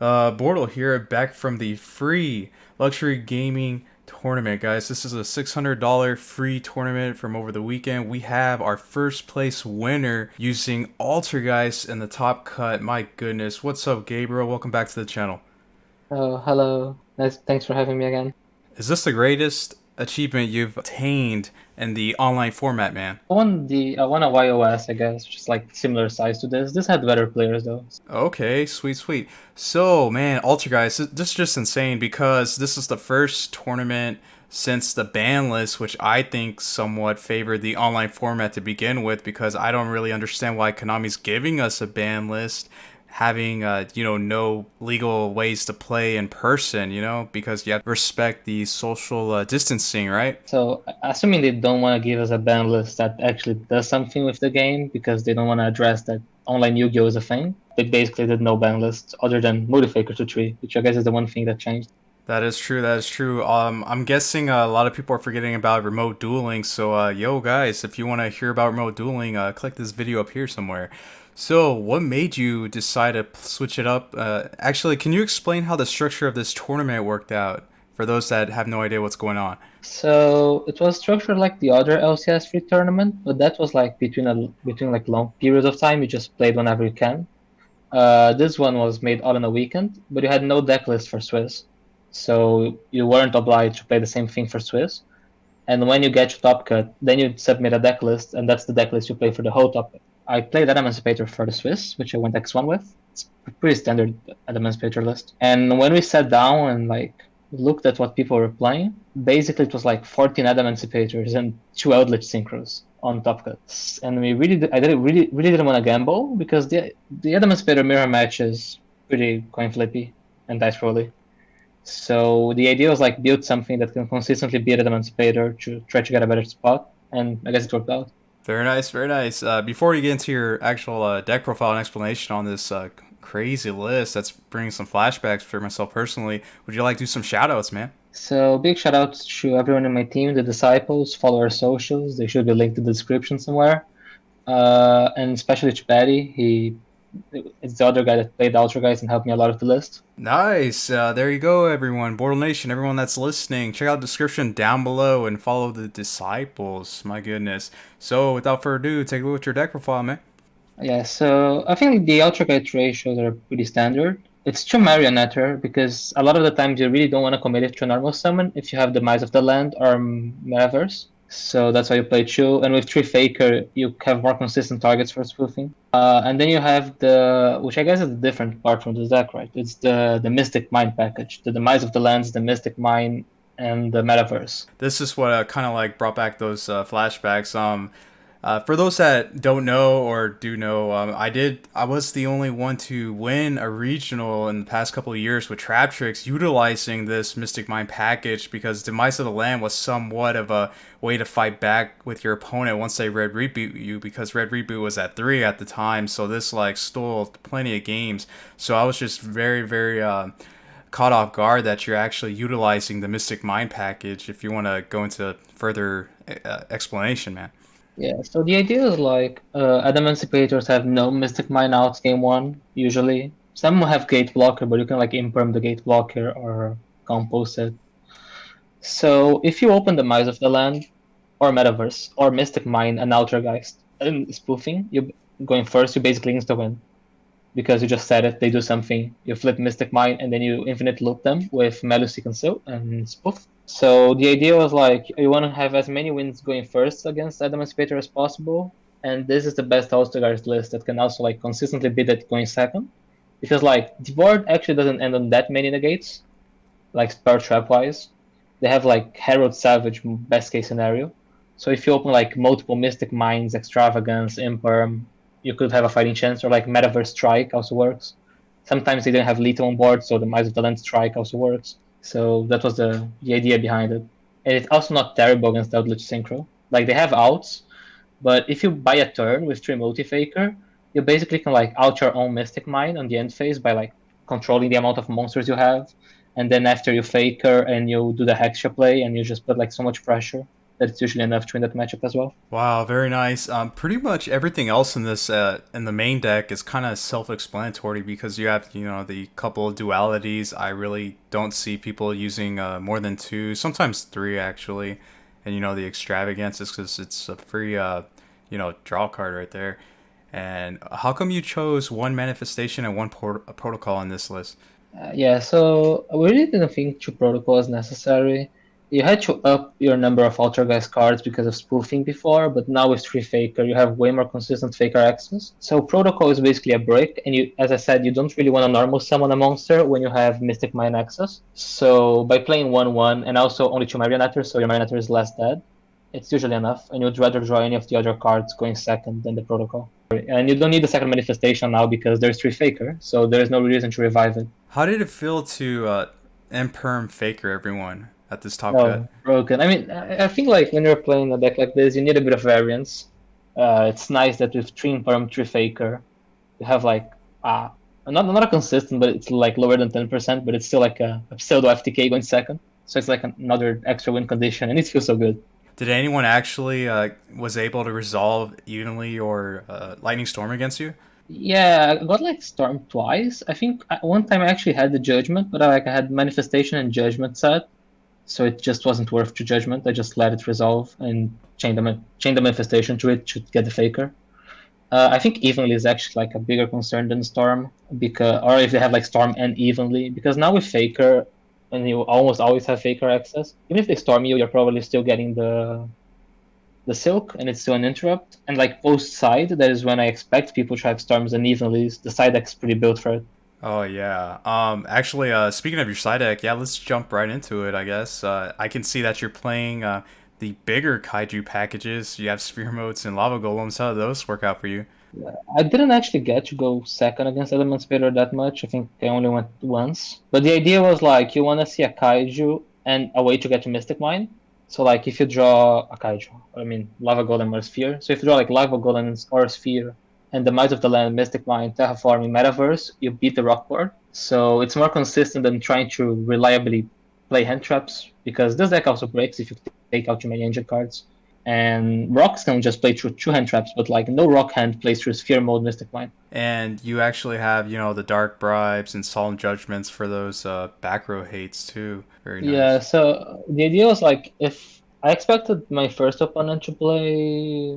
Bortle here, back from the free luxury gaming tournament, guys. This is a $600 free tournament from over the weekend. We have our first place winner using Altergeists in the top cut. My goodness, what's up, Gabriel? Welcome back to the channel. Oh, hello. Thanks for having me again. Is this the greatest achievement you've attained in the online format, man? I won a YOS, I guess, which is like similar size to this. This had better players though. Okay, sweet, sweet. So, man, Altergeist, this is just insane because this is the first tournament since the ban list, which I think somewhat favored the online format to begin with, because I don't really understand why Konami's giving us a ban list, having no legal ways to play in person, because you have to respect the social distancing, right? So, assuming they don't want to give us a ban list that actually does something with the game because they don't want to address that online Yu-Gi-Oh is a thing, they basically did no ban list other than Modifaker to 3, which I guess is the one thing that changed. That is true. That is true. I'm guessing a lot of people are forgetting about remote dueling. So, yo, guys, if you want to hear about remote dueling, click this video up here somewhere. So, what made you decide to switch it up? Actually, can you explain how the structure of this tournament worked out for those that have no idea what's going on? So it was structured like the other LCS free tournament, but that was like between like long periods of time. You just played whenever you can. This one was made all in a weekend, but you had no deck list for Swiss, so you weren't obliged to play the same thing for Swiss. And when you get to top cut, then you submit a deck list, and that's the deck list you play for the whole top cut. I played Emancipator for the Swiss, which I went X1 with. It's pretty standard Emancipator list. And when we sat down and like looked at what people were playing, basically it was like 14 Emancipators and 2 Eldritch Synchros on top cuts. And I really didn't want to gamble because the Emancipator mirror match is pretty coin flippy and dice rolly. So the idea was like build something that can consistently beat an Emancipator to try to get a better spot, and I guess it worked out. Very nice, very nice. Before you get into your actual deck profile and explanation on this crazy list that's bringing some flashbacks for myself personally, would you like to do some shoutouts, man? So big shout out to everyone in my team, the disciples. Follow our socials; they should be linked in the description somewhere. And especially to Patty, he is the other guy that played the Altergeists and helped me a lot with the list. Nice. There you go, everyone. Bortle Nation, everyone that's listening, check out the description down below and follow the disciples. My goodness. So, without further ado, take a look at your deck profile, man. Yeah, so I think the Altergeist ratios are pretty standard. It's too Marionetter because a lot of the times you really don't want to commit it to a normal summon if you have the Mice of the Land or Metaverse. So that's why you play Chu. And with 3 Faker, you have more consistent targets for spoofing. And then you have which I guess is a different part from the deck, right? It's the Mystic Mine package. The Demise of the Lands, the Mystic Mine, and the Metaverse. This is what kind of like brought back those flashbacks. For those that don't know or do know, I was the only one to win a regional in the past couple of years with Trap Tricks, utilizing this Mystic Mine package because Demise of the Land was somewhat of a way to fight back with your opponent once they Red Reboot you, because Red Reboot was at 3 at the time, so this like stole plenty of games. So I was just very, very caught off guard that you're actually utilizing the Mystic Mine package. If you want to go into further explanation, man. Yeah, so the idea is like Emancipators have no Mystic Mine out game 1, usually. Some will have Gate Blocker, but you can like imperm the Gate Blocker or compose it. So if you open the Mice of the Land, or Metaverse, or Mystic Mine and Altergeist, and spoofing, you going first, you basically insta-win. Because you just said it, they do something, you flip Mystic Mine, and then you infinite loop them with Melusi Conceal and spoof. So the idea was like you want to have as many wins going first against Emancipator as possible, and this is the best Altergeist list that can also like consistently beat it going second, because like the board actually doesn't end on that many negates, like spare trap wise. They have like Herald Savage best case scenario. So if you open like multiple Mystic Mines, Extravagance, Imperm, you could have a fighting chance, or like Metaverse Strike also works. Sometimes they don't have lethal on board, so the Mice of the Land Strike also works. So that was the idea behind it. And it's also not terrible against Eldritch Synchro. Like they have outs, but if you buy a turn with 3 Multi-Faker, you basically can like out your own Mystic Mine on the end phase by like controlling the amount of monsters you have. And then after you Faker and you do the Hexia play and you just put like so much pressure. That's usually enough to win that matchup as well. Wow, very nice. Pretty much everything else in this in the main deck is kind of self-explanatory because you have the couple of dualities. I really don't see people using more than two, sometimes three actually, and the extravagance is because it's a free draw card right there. And how come you chose one manifestation and one protocol on this list? Yeah, so we really didn't think two protocol is necessary. You had to up your number of Altergeist cards because of spoofing before, but now with 3 Faker, you have way more consistent Faker access. So protocol is basically a brick, and you, as I said, you don't really want to normal summon a monster when you have Mystic Mine access. So by playing 1-1 and also only 2 Marionetters, so your Marionetter is less dead, it's usually enough, and you'd rather draw any of the other cards going second than the protocol. And you don't need the second manifestation now because there's 3 Faker, so there's no reason to revive it. How did it feel to imperm Faker everyone at this top cut? No, broken. I mean, I think like when you're playing a deck like this, you need a bit of variance. It's nice that with 3 Imperm, 3 Faker, you have like not a consistent, but it's like lower than 10%, but it's still like a pseudo FTK going second. So it's like another extra win condition, and it feels so good. Did anyone actually was able to resolve evenly or lightning storm against you? Yeah, I got like Storm twice. I think one time I actually had the Judgment, but I had Manifestation and Judgment set, so it just wasn't worth the Judgment. I just let it resolve and chain the Manifestation to it to get the Faker. I think evenly is actually like a bigger concern than Storm, because or if they have like Storm and evenly, because now with Faker, and you almost always have Faker access. Even if they storm you, you're probably still getting the Silk, and it's still an interrupt. And like post side, that is when I expect people to have storms and evenlies. The side deck's pretty built for it. Oh yeah. Actually, speaking of your side deck, yeah, let's jump right into it. I guess I can see that you're playing the bigger kaiju packages. You have sphere motes and lava golems. How do those work out for you? I didn't actually get to go second against Emancipator that much. I think I only went once. But the idea was like you want to see a kaiju and a way to get to Mystic Mine. So like if you draw a kaiju, I mean lava golem or sphere. So if you draw like lava golem or sphere and the Might of the Land, Mystic Mine, Terraforming, Metaverse, you beat the rock board. So it's more consistent than trying to reliably play hand traps because this deck also breaks if you take out too many engine cards. And rocks can just play through 2 hand traps, but like no rock hand plays through sphere mode Mystic Mine. And you actually have the dark bribes and solemn judgments for those back row hates too. Very Yeah, nice. so the idea was like if I expected my first opponent to play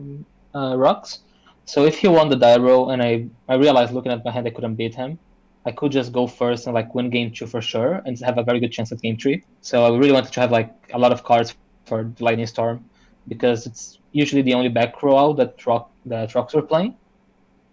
rocks, so if he won the die roll and I realized looking at my hand I couldn't beat him, I could just go first and like win game 2 for sure and have a very good chance at game 3. So I really wanted to have like a lot of cards for Lightning Storm because it's usually the only back row out that rocks were playing.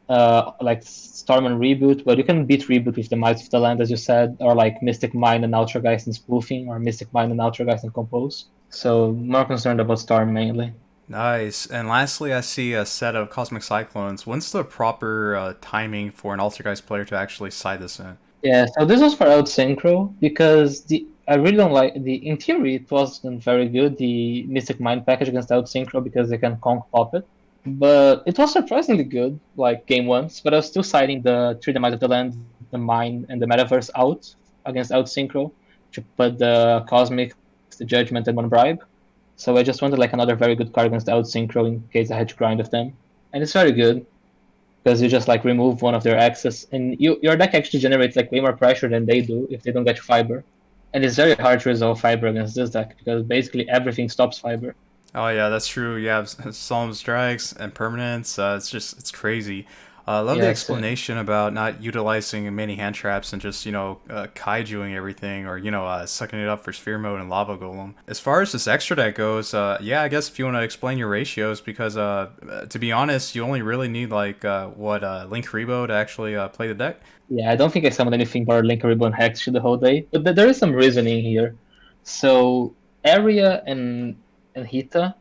Like Storm and Reboot, but you can beat Reboot with the Might of the Land, as you said, or like Mystic Mind and Altergeist and Spoofing, or Mystic Mind and Altergeist and Compose. So more concerned about Storm mainly. Nice. And lastly, I see a set of cosmic cyclones. When's the proper timing for an Altergeist player to actually side this in? Yeah, so this was for Out Synchro because the I really don't like the. In theory, it wasn't very good. The Mystic Mind package against Out Synchro because they can conk pop it. But it was surprisingly good, like game once. But I was still siding the 3 Might of the Land, the Mine, and the Metaverse out against Out Synchro to put the Cosmic, the Judgment, and one Bribe. So I just wanted like another very good card against Out Synchro in case I had to grind with them. And it's very good because you just like remove one of their access, and your deck actually generates like way more pressure than they do if they don't get fiber. And it's very hard to resolve fiber against this deck because basically everything stops fiber. Oh yeah, that's true. You have solemn strikes and permanents. It's crazy. I love the Yes, explanation about not utilizing many hand traps and just kaijuing everything or sucking it up for sphere mode and lava golem. As far as this extra deck goes, yeah, I guess if you want to explain your ratios, because to be honest, you only really need like Link Rebo to actually play the deck. yeah, I don't think I summoned anything but Link Ribbon Hex the whole day, but there is some reasoning here. So area and Hita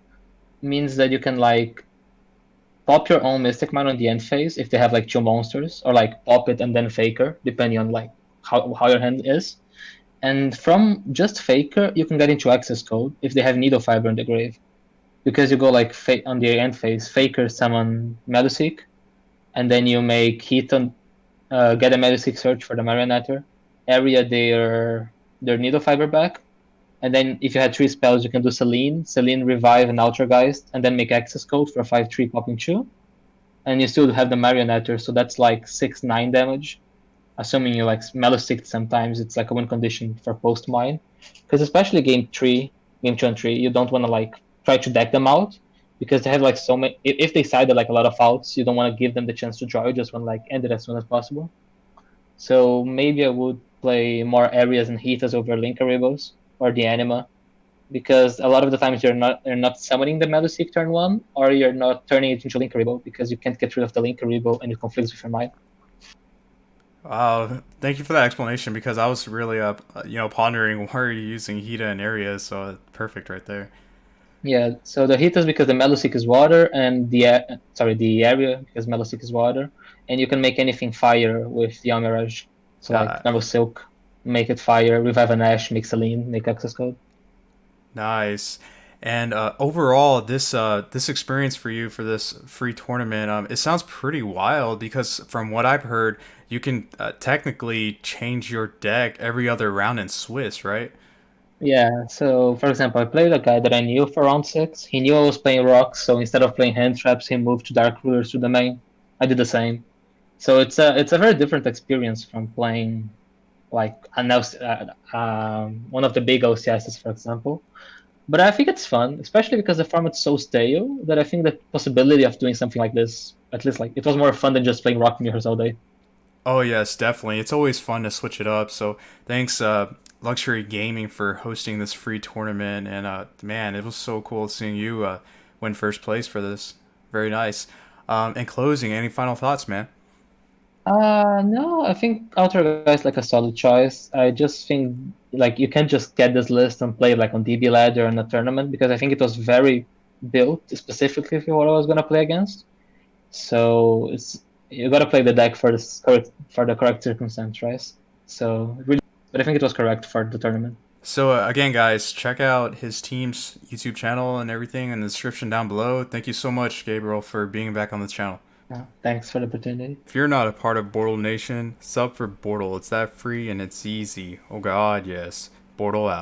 means that you can like pop your own Mystic Mine on the end phase if they have like 2 monsters, or like pop it and then Faker, depending on like how your hand is. And from just Faker, you can get into access code if they have Needle Fiber in the grave. Because you go like on the end phase, Faker summon Meluseek, and then you make Heaton get a Meluseek search for the Marionetter, area their Needle Fiber back, And then if you had 3 spells, you can do Selene, Revive, and Altergeist, and then make access code for a 5/3 popping 2. And you still have the Marionetter, so that's like 6/9 damage. Assuming you like Mellow Stick sometimes, it's like a win condition for post mine. Because especially game 2 and 3, you don't want to like try to deck them out because they have like so many. If they sided like a lot of outs, you don't want to give them the chance to draw. You just want to like end it as soon as possible. So maybe I would play more areas and Heathas over Linkaribos or the Anima, because a lot of the times you're not summoning the Meluseek turn 1, or you're not turning it into Linkaribo because you can't get rid of the Linkaribo and it conflicts with your mind. Thank you for that explanation because I was really pondering why are you using Hita in areas, so perfect right there. Yeah, so the Heathas because the Meluseek is water, and the area because Meluseek is water, and you can make anything fire with the Mirage. So like Uh, Narrow Silk, make it fire, revive an Ash, make Selene, make access code. Nice. And overall, this experience for you for this free tournament, it sounds pretty wild because from what I've heard, you can technically change your deck every other round in Swiss, right? Yeah, so for example, I played a guy that I knew for round 6. He knew I was playing rocks, so instead of playing hand traps, he moved to Dark Rulers to the main. I did the same. So it's a very different experience from playing like one of the big OCSs, for example. But I think it's fun, especially because the format's so stale that I think the possibility of doing something like this, at least like it was more fun than just playing rock mirrors all day. Oh yes, definitely. It's always fun to switch it up. So thanks, Luxury Gaming, for hosting this free tournament. And man, it was so cool seeing you win first place for this. Very nice. In closing, any final thoughts, man? No, I think Outer is like a solid choice. I just think like you can't just get this list and play it like on DB ladder in a tournament because I think it was very built specifically for what I was gonna play against. So it's you gotta play the deck for the correct circumstance, right? So really, but I think it was correct for the tournament. So again, guys, check out his team's YouTube channel and everything in the description down below. Thank you so much, Gabriel, for being back on the channel. Thanks for the opportunity. If you're not a part of Bortle Nation, sub for Bortle. It's that free and it's easy. Oh God, yes. Bortle out.